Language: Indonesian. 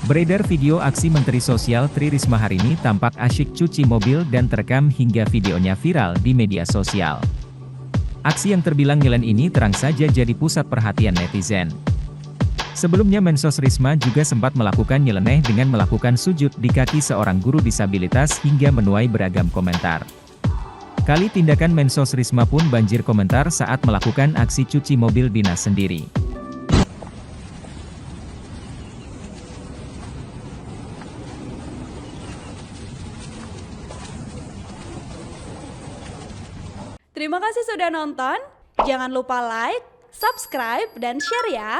Beredar video aksi Menteri Sosial Tri Risma hari ini tampak asyik cuci mobil dan terekam hingga videonya viral di media sosial. Aksi yang terbilang nyeleneh ini terang saja jadi pusat perhatian netizen. Sebelumnya Mensos Risma juga sempat melakukan nyeleneh dengan melakukan sujud di kaki seorang guru disabilitas hingga menuai beragam komentar. Kali tindakan Mensos Risma pun banjir komentar saat melakukan aksi cuci mobil dinas sendiri. Terima kasih sudah nonton, jangan lupa like, subscribe, dan share ya!